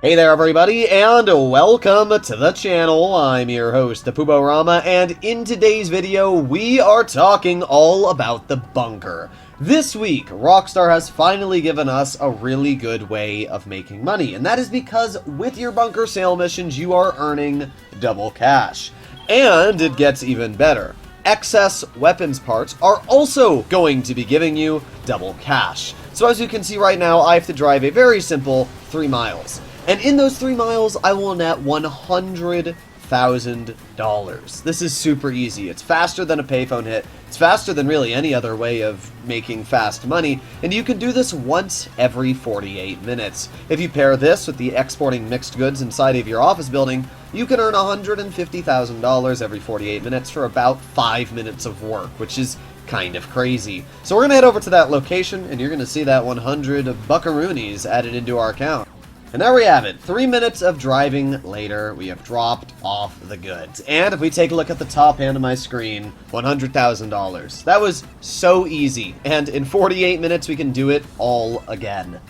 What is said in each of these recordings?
Hey there everybody, and welcome to the channel. I'm your host, the Puborama, and in today's video, we are talking all about the bunker. This week, Rockstar has finally given us a really good way of making money, and that is because with your bunker sale missions, you are earning double cash. And it gets even better. Excess weapons parts are also going to be giving you double cash. So as you can see right now, I have to drive a very simple 3 miles. And in those 3 miles, I will net $100,000. This is super easy. It's faster than a payphone hit. It's faster than really any other way of making fast money. And you can do this once every 48 minutes. If you pair this with the exporting mixed goods inside of your office building, you can earn $150,000 every 48 minutes for about 5 minutes of work, which is kind of crazy. So we're going to head over to that location, and you're going to see that 100 buckaroonies added into our account. And there we have it. 3 minutes of driving later, we have dropped off the goods. And if we take a look at the top hand of my screen, $100,000. That was so easy. And in 48 minutes, we can do it all again.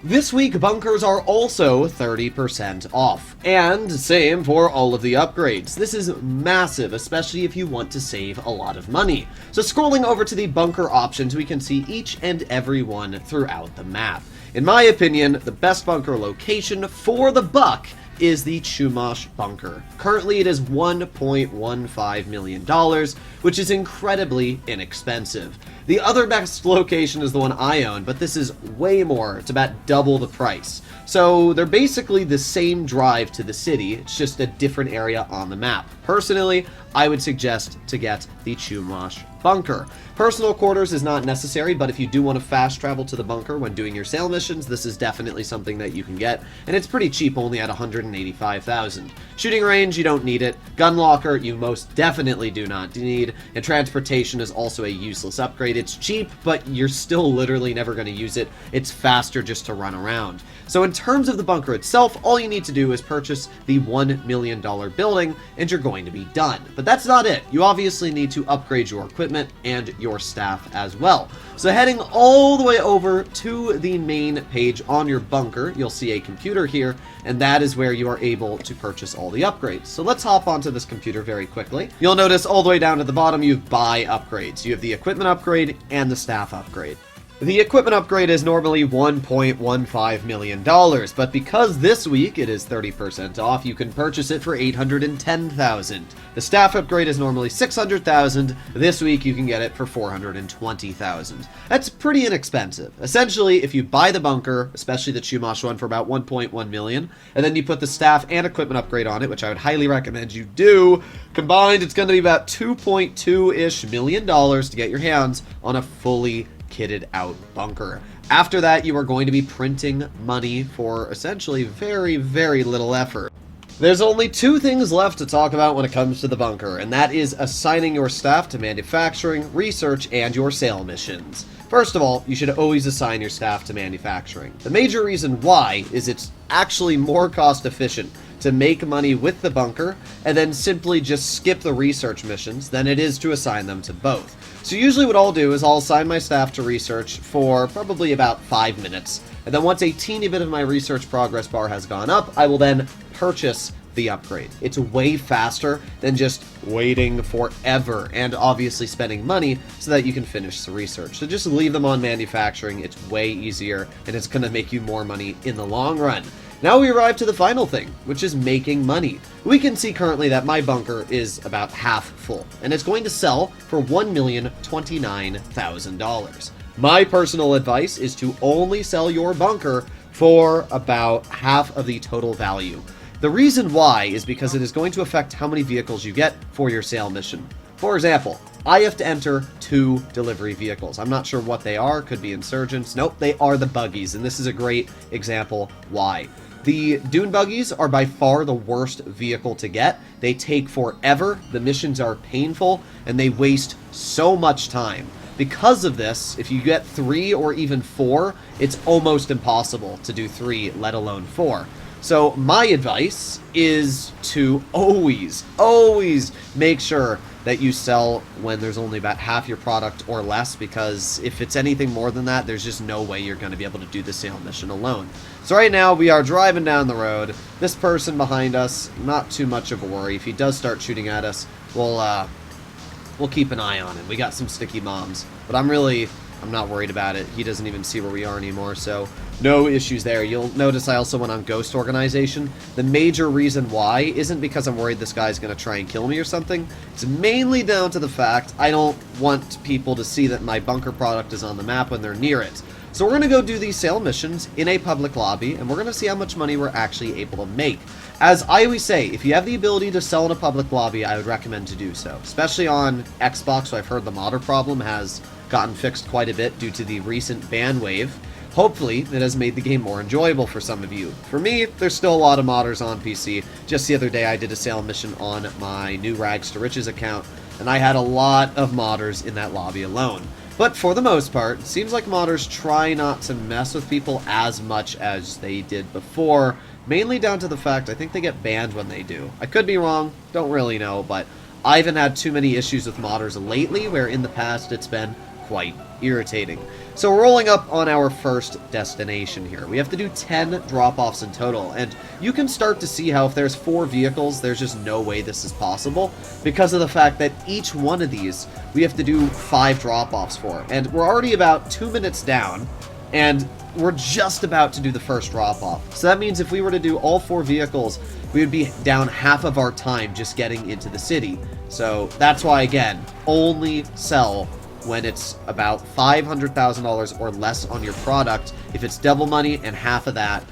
This week, bunkers are also 30% off. And same for all of the upgrades. This is massive, especially if you want to save a lot of money. So scrolling over to the bunker options, we can see each and every one throughout the map. In my opinion, the best bunker location for the buck is the Chumash bunker. Currently, it is $1.15 million, which is incredibly inexpensive. The other best location is the one I own, but this is way more. It's about double the price. So they're basically the same drive to the city, it's just a different area on the map. Personally, I would suggest to get the Chumash bunker. Personal quarters is not necessary, but if you do want to fast travel to the bunker when doing your sale missions, this is definitely something that you can get, and it's pretty cheap, only at $185,000. Shooting range, you don't need it. Gun locker, you most definitely do not need, and transportation is also a useless upgrade. It's cheap, but you're still literally never going to use it. It's faster just to run around. So in terms of the bunker itself, all you need to do is purchase the $1 million building, and you're going to be done. But that's not it. You obviously need to upgrade your equipment and your staff as well. So heading all the way over to the main page on your bunker, you'll see a computer here, and that is where you are able to purchase all the upgrades. So let's hop onto this computer very quickly. You'll notice all the way down at the bottom you have buy upgrades. You have the equipment upgrade and the staff upgrade. The equipment upgrade is normally $1.15 million, but because this week it is 30% off, you can purchase it for $810,000. The staff upgrade is normally $600,000. This week you can get it for $420,000. That's pretty inexpensive. Essentially, if you buy the bunker, especially the Chumash one, for about $1.1 million, and then you put the staff and equipment upgrade on it, which I would highly recommend you do, combined it's going to be about $2.2-ish million to get your hands on a fully kitted out bunker. After that, you are going to be printing money for essentially very, very little effort. There's only 2 things left to talk about when it comes to the bunker, and that is assigning your staff to manufacturing, research, and your sale missions. First of all, you should always assign your staff to manufacturing. The major reason why is it's actually more cost efficient to make money with the bunker and then simply just skip the research missions than it is to assign them to both. So usually what I'll do is I'll assign my staff to research for probably about 5 minutes, and then once a teeny bit of my research progress bar has gone up, I will then purchase the upgrade. It's way faster than just waiting forever and obviously spending money so that you can finish the research. So just leave them on manufacturing. It's way easier and it's going to make you more money in the long run. Now we arrive to the final thing, which is making money. We can see currently that my bunker is about half full, and it's going to sell for $1,029,000. My personal advice is to only sell your bunker for about half of the total value. The reason why is because it is going to affect how many vehicles you get for your sale mission. For example, I have to enter 2 delivery vehicles. I'm not sure what they are, could be insurgents. Nope, they are the buggies, and this is a great example why. The dune buggies are by far the worst vehicle to get. They take forever, the missions are painful, and they waste so much time. Because of this, if you get 3 or even 4, it's almost impossible to do 3, let alone 4. So my advice is to always make sure that you sell when there's only about half your product or less, because if it's anything more than that, there's just no way you're going to be able to do the sale mission alone. So right now, we are driving down the road. This person behind us, not too much of a worry. If he does start shooting at us, we'll keep an eye on him. We got some sticky bombs, but I'm not worried about it. He doesn't even see where we are anymore, so no issues there. You'll notice I also went on Ghost Organization. The major reason why isn't because I'm worried this guy's going to try and kill me or something. It's mainly down to the fact I don't want people to see that my bunker product is on the map when they're near it. So we're going to go do these sale missions in a public lobby, and we're going to see how much money we're actually able to make. As I always say, if you have the ability to sell in a public lobby, I would recommend to do so. Especially on Xbox, so I've heard the modder problem has gotten fixed quite a bit due to the recent ban wave. Hopefully, it has made the game more enjoyable for some of you. For me, there's still a lot of modders on PC. Just the other day, I did a sale mission on my new Rags to Riches account, and I had a lot of modders in that lobby alone. But for the most part, it seems like modders try not to mess with people as much as they did before, mainly down to the fact I think they get banned when they do. I could be wrong, don't really know, but I haven't had too many issues with modders lately, where in the past it's been quite irritating. So we're rolling up on our first destination here. We have to do 10 drop-offs in total, and you can start to see how if there's 4 vehicles, there's just no way this is possible, because of the fact that each one of these we have to do 5 drop-offs for. And we're already about 2 minutes down, and we're just about to do the first drop-off. So that means if we were to do all 4 vehicles, we would be down half of our time just getting into the city. So that's why, again, only sell when it's about $500,000 or less on your product if it's double money, and half of that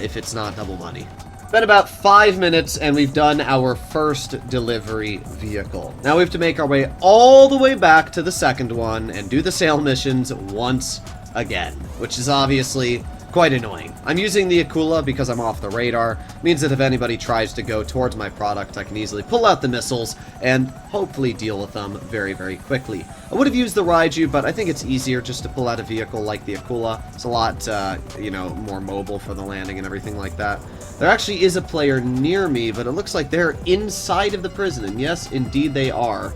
if it's not double money. Been about 5 minutes and we've done our first delivery vehicle. Now we have to make our way all the way back to the second one and do the sale missions once again, which is obviously quite annoying. I'm using the Akula because I'm off the radar. It means that if anybody tries to go towards my product, I can easily pull out the missiles and hopefully deal with them very, very quickly. I would have used the Raiju, but I think it's easier just to pull out a vehicle like the Akula. It's a lot, more mobile for the landing and everything like that. There actually is a player near me, but it looks like they're inside of the prison, and yes, indeed they are.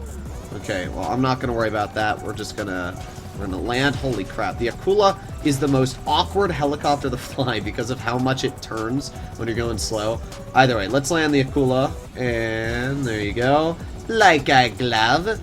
Okay, well, I'm not going to worry about that. We're gonna land. Holy crap. The Akula is the most awkward helicopter to fly because of how much it turns when you're going slow. Either way, let's land the Akula. And there you go. Like a glove.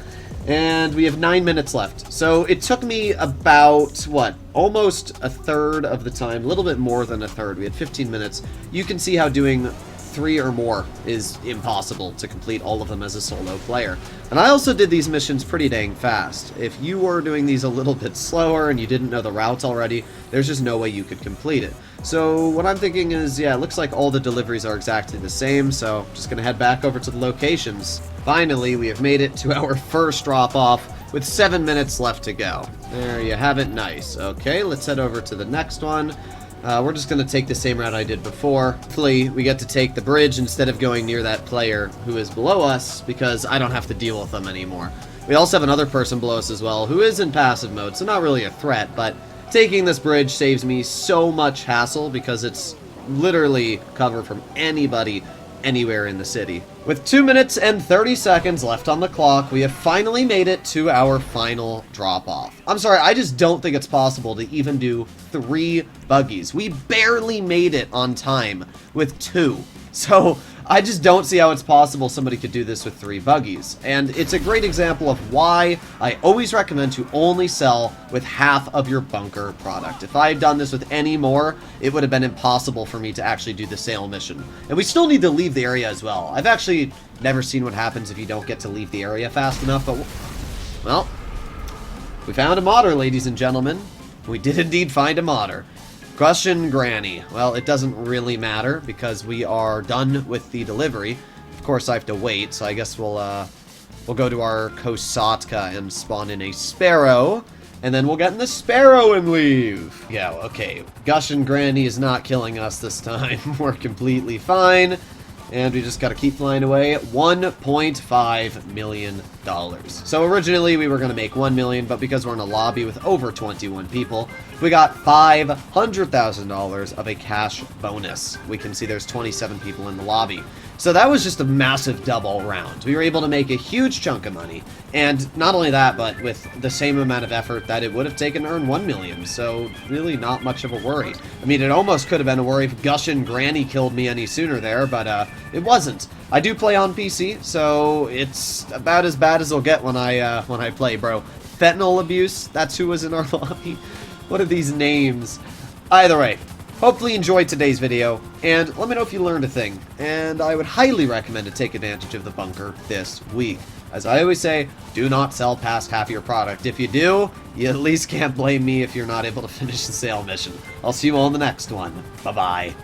And we have 9 minutes left. So it took me about, almost a third of the time. A little bit more than a third. We had 15 minutes. You can see how doing 3 or more is impossible to complete all of them as a solo player. And I also did these missions pretty dang fast. If you were doing these a little bit slower and you didn't know the routes already, there's just no way you could complete it. So what I'm thinking is, yeah, it looks like all the deliveries are exactly the same, so I'm just gonna head back over to the locations. Finally, we have made it to our first drop-off with 7 minutes left to go. There you have it, nice. Okay, let's head over to the next one. We're just going to take the same route I did before. Hopefully, we get to take the bridge instead of going near that player who is below us, because I don't have to deal with them anymore. We also have another person below us as well, who is in passive mode, so not really a threat, but taking this bridge saves me so much hassle, because it's literally covered from anybody anywhere in the city. With 2 minutes and 30 seconds left on the clock, we have finally made it to our final drop-off. I'm sorry, I just don't think it's possible to even do 3 buggies. We barely made it on time with 2. So I just don't see how it's possible somebody could do this with 3 buggies. And it's a great example of why I always recommend to only sell with half of your bunker product. If I had done this with any more, it would have been impossible for me to actually do the sale mission. And we still need to leave the area as well. I've actually never seen what happens if you don't get to leave the area fast enough, but, well, we found a modder, ladies and gentlemen. We did indeed find a modder. Question Granny. Well, it doesn't really matter because we are done with the delivery. Of course, I have to wait, so I guess we'll go to our Kosatka and spawn in a Sparrow, and then we'll get in the Sparrow and leave. Yeah, okay. Gush and Granny is not killing us this time. We're completely fine. And we just got to keep flying away. $1.5 million. So originally we were going to make $1 million, but because we're in a lobby with over 21 people, we got $500,000 of a cash bonus. We can see there's 27 people in the lobby. So that was just a massive double round. We were able to make a huge chunk of money. And not only that, but with the same amount of effort that it would have taken to earn 1 million. So really not much of a worry. I mean, it almost could have been a worry if Gushin Granny killed me any sooner there, but it wasn't. I do play on PC, so it's about as bad as it'll get when I play, bro. Fentanyl abuse, that's who was in our lobby. What are these names? Either way, hopefully you enjoyed today's video, and let me know if you learned a thing. And I would highly recommend to take advantage of the bunker this week. As I always say, do not sell past half your product. If you do, you at least can't blame me if you're not able to finish the sale mission. I'll see you all in the next one. Bye-bye.